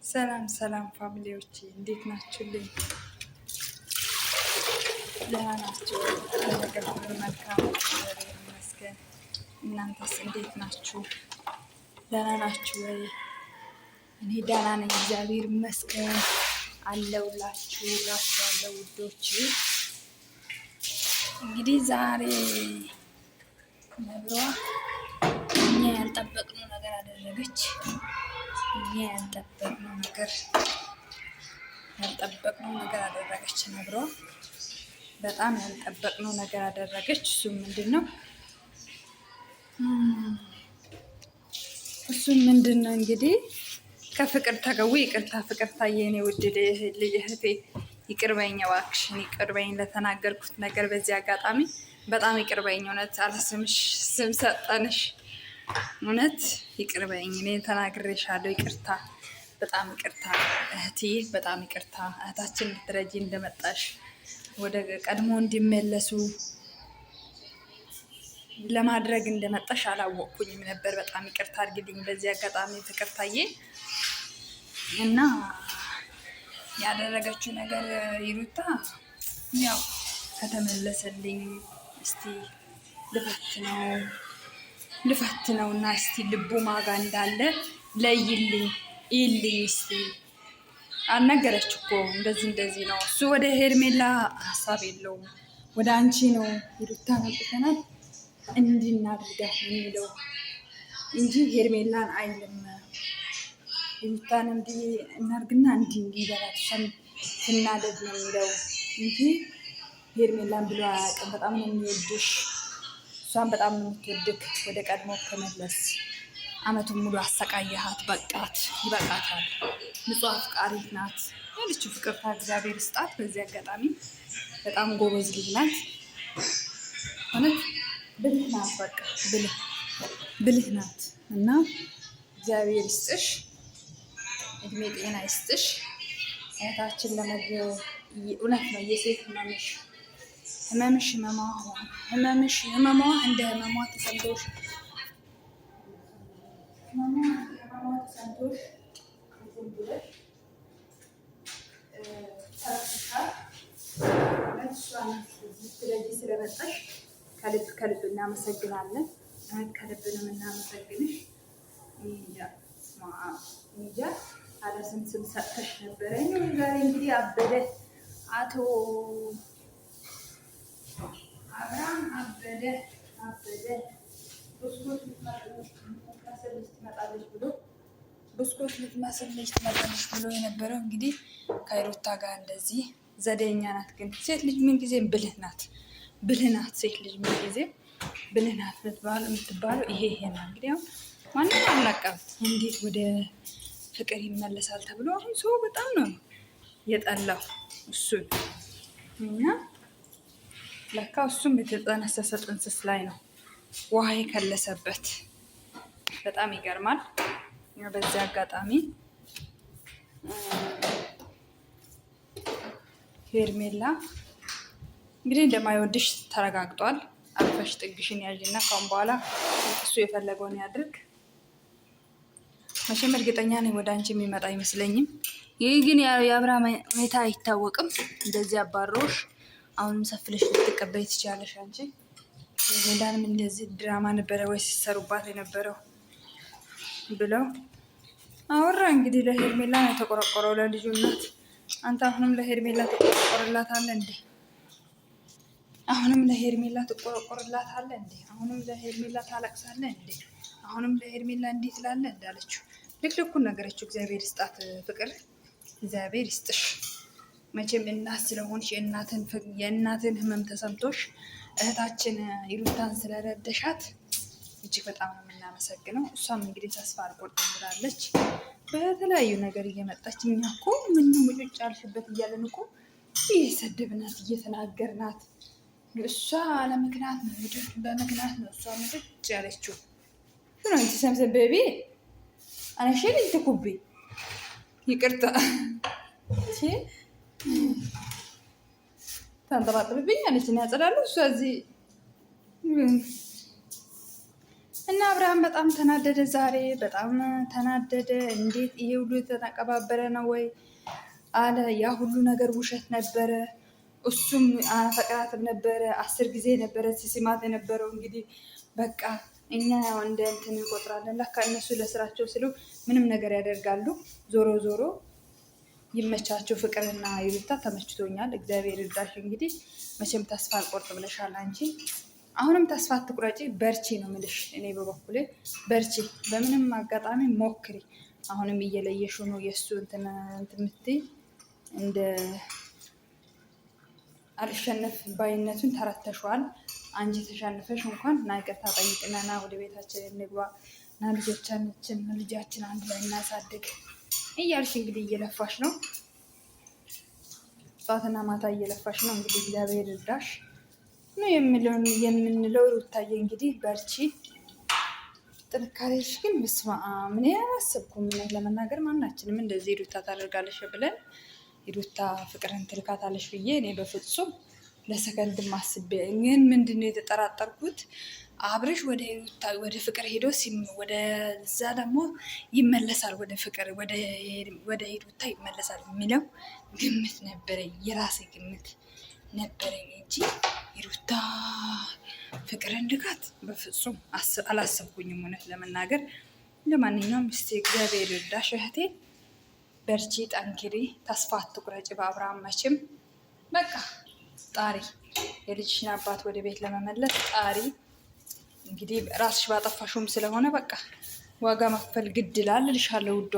ሰላም ሰላም ፋሚሊዎች እንዴት ናችሁልኝ? ደህና ናችሁ? ነገር ሁሉ መልካም ይመስገን። እናንተስ እንዴት ናችሁ? ደህና ናችሁ ወይ? እኔ ደህና ነኝ፣ እግዚአብሔር ይመስገን አለሁላችሁ እላችኋለሁ ውዶች። እንግዲህ ዛሬ ነብሯ እኛ ያልጠበቅነው ነገር አደረገች። እኛ ያልጠበቅነው ነገር አደረገች። ነብሯ በጣም ያልጠበቅነው ነገር አደረገች። እሱም ምንድን ነው እንግዲህ ከፍቅር ተገዊ ይቅርታ ፍቅርታ የኔ ውድ ልጅ እህቴ ይቅር በይኝ እባክሽን፣ ይቅር በይኝ ለተናገርኩት ነገር በዚህ አጋጣሚ በጣም ይቅር በይኝ። እውነት አለስምሽ ስም ሰጠንሽ፣ እውነት ይቅር በይኝ። እኔ ተናግሬሻለሁ፣ ይቅርታ፣ በጣም ይቅርታ እህትዬ፣ በጣም ይቅርታ። እህታችን ልትረጂ እንደመጣሽ ወደ ቀድሞ እንዲመለሱ ለማድረግ እንደመጣሽ አላወቅኩኝም ነበር። በጣም ይቅርታ አድርግልኝ በዚህ አጋጣሚ ፍቅርታዬ። እና ያደረገችው ነገር ይሩታ ያው ከተመለሰልኝ እስቲ ልፈት ነው እና እስቲ ልቡ ማጋ እንዳለ ለይልኝ ይልኝ እስቲ አልነገረች እኮ እንደዚህ ነው። እሱ ወደ ሄርሜላ ሀሳብ የለውም፣ ወደ አንቺ ነው ይሩታ መጥተናል እንድናደርጋት የሚለው እንጂ ሄርሜላን አይልም። ይሩታን እንዲህ እናርግና እንዲበላት ስናደድ ነው የሚለው እንጂ ሄርሜላን ብሎ አያውቅም። በጣም ነው የሚወድሽ፣ እሷን በጣም ነው የምትወድክ። ወደ ቀድሞ ከመለስ አመቱን ሙሉ አሰቃየሃት፣ በቃት፣ ይበቃታል። ንጹህ አፍቃሪት ናት ያለችው ፍቅርታ እግዚአብሔር ስጣት። በዚህ አጋጣሚ በጣም ጎበዝ ልጅ ናት፣ እውነት ብልህ ናት። በቃ ብልህ ናት እና እግዚአብሔር ይስጥሽ፣ እድሜ ጤና ይስጥሽ እህታችን። እውነት ነው የሴት ህመምሽ ህመሟ እንደ ህመሟ ተሰምቶሽ ብለሽ ስለዚህ ስለመጣሽ ከልብ እናመሰግናለን። ከልብ ነው የምናመሰግንሽ። እንጃ አለ ስንት ስም ሰጥተሽ ነበረ። ዛሬ እንግዲህ አበደ አቶ አብርሃም አበደ ብስኩት ልትመስል ልጅ ትመጣለች ብሎ የነበረው እንግዲህ ከሩታ ጋር እንደዚህ ዘዴኛ ናት። ግን ሴት ልጅ ምንጊዜም ብልህ ናት። ሴት ልጅ ምንጊዜም ብልህ ናት የምትባለው ይሄ ነው። እንግዲህ አሁን ማንም አልነቃም። እንዴት ወደ ፍቅር ይመለሳል ተብሎ አሁን ሰው በጣም ነው የጠላው እሱን። እና ለካ እሱም የተጠነሰሰ ጥንስስ ላይ ነው ውሃ የከለሰበት። በጣም ይገርማል። በዚህ አጋጣሚ ሄርሜላ እንግዲህ እንደማይወድሽ ተረጋግጧል። አርፈሽ ጥግሽን ያዥና ካሁን በኋላ እሱ የፈለገውን ያድርግ። መቼም እርግጠኛ ነኝ ወደ አንቺ የሚመጣ አይመስለኝም። ይህ ግን የአብርሃም ሁኔታ አይታወቅም። እንደዚህ አባሮሽ አሁንም ሰፍለሽ ልትቀበይ ትችላለሽ። አንቺ ሄዳንም እንደዚህ ድራማ ነበረ ወይ ሲሰሩባት የነበረው ብለው አወራ። እንግዲህ ለሄርሜላ ነው የተቆረቆረው፣ ለልጁ እናት። አንተ አሁንም ለሄርሜላ ትቆረቆርላታለህ እንዴ? አሁንም ለሄርሜላ ታለቅሳለህ እንዴ? አሁንም ለሄርሜላ እንዲህ ትላለህ እንዳለችው ልክልኩን ነገረችው። እግዚአብሔር ይስጣት ፍቅር፣ እግዚአብሔር ይስጥሽ። መቼም እናት ስለሆንሽ የእናትን ህመም ተሰምቶሽ እህታችን ይሩታን ስለረደሻት እጅግ በጣም ነው የምናመሰግነው። እሷም እንግዲህ ተስፋ አልቆርጥም ብላለች። በተለያዩ ነገር እየመጣች እኛ እኮ ምን ሙጭጭ አልሽበት እያለን እኮ እየሰደብናት እየተናገርናት፣ እሷ በምክንያት ነው እሷ ሙጭጭ ያለችው። አንቺ ሰምሰን ቤቢ አነሽል እንትኩቢ ይቅርታ ታንጠባጥብብኝ አለች። ያጸዳሉ እሷ እዚህ እና አብርሃም በጣም ተናደደ ዛሬ፣ በጣም ተናደደ። እንዴት ይሄ ሁሉ የተቀባበረ ነው ወይ አለ። ያ ሁሉ ነገር ውሸት ነበረ። እሱም አፈቅራትም ነበረ፣ 10 ጊዜ ነበረ ሲስማት የነበረው። እንግዲህ በቃ እኛ ያው እንደ እንትን እንቆጥራለን። ለካ እነሱ ለስራቸው ስሉ ምንም ነገር ያደርጋሉ። ዞሮ ዞሮ ይመቻቸው። ፍቅርና ይሉታ ተመችቶኛል። እግዚአብሔር ይርዳሽ። እንግዲህ መቼም ተስፋ አልቆርጥ ብለሻል አንቺ። አሁንም ተስፋ አትቁረጪ፣ በርቺ ነው ምልሽ። እኔ በበኩሌ በርቺ፣ በምንም አጋጣሚ ሞክሪ። አሁንም እየለየሽ ነው የእሱ እንትን የምትይ እንደ አልሸነፍ ባይነቱን ተረተሸዋል። አንቺ ተሸንፈሽ እንኳን ና ይቅርታ ጠይቅና ና ወደ ቤታችን እንግባ ና ልጃችን አንድ ላይ እናሳድግ እያልሽ እንግዲህ እየለፋሽ ነው። ጠዋትና ማታ እየለፋሽ ነው። እንግዲህ እግዚአብሔር ይርዳሽ ነው የምንለው። ሩታዬ እንግዲህ በርቺ። ጥንካሬሽ ግን በስመ አብ ምን ያላሰብኩም ለመናገር ማናችንም እንደዚህ ሩታ ታደርጋለሽ ብለን ሩታ ፍቅርን ትልካታለሽ ብዬ እኔ በፍጹም ለሰከንድ ማስቤ። ግን ምንድነው የተጠራጠርኩት አብርሽ ወደ ፍቅር ሄዶ ወደዛ ደግሞ ይመለሳል፣ ወደ ፍቅር ወደ ሩታ ይመለሳል የሚለው ግምት ነበረኝ፣ የራሴ ግምት ነበረኝ እንጂ ሩታ ፍቅርን ልካት በፍጹም አላሰብኩኝም እውነት ለመናገር። ለማንኛውም እስቲ እግዚአብሔር ይርዳሽ እህቴ፣ በርቺ፣ ጠንክሪ፣ ተስፋ አትቁረጭ በአብርሃም መቼም በቃ ጣሪ። የልጅሽን አባት ወደ ቤት ለመመለስ ጣሪ። እንግዲህ ራስሽ ባጠፋሽውም ስለሆነ በቃ ዋጋ መክፈል ግድ ይላል እልሻለሁ ውዷ።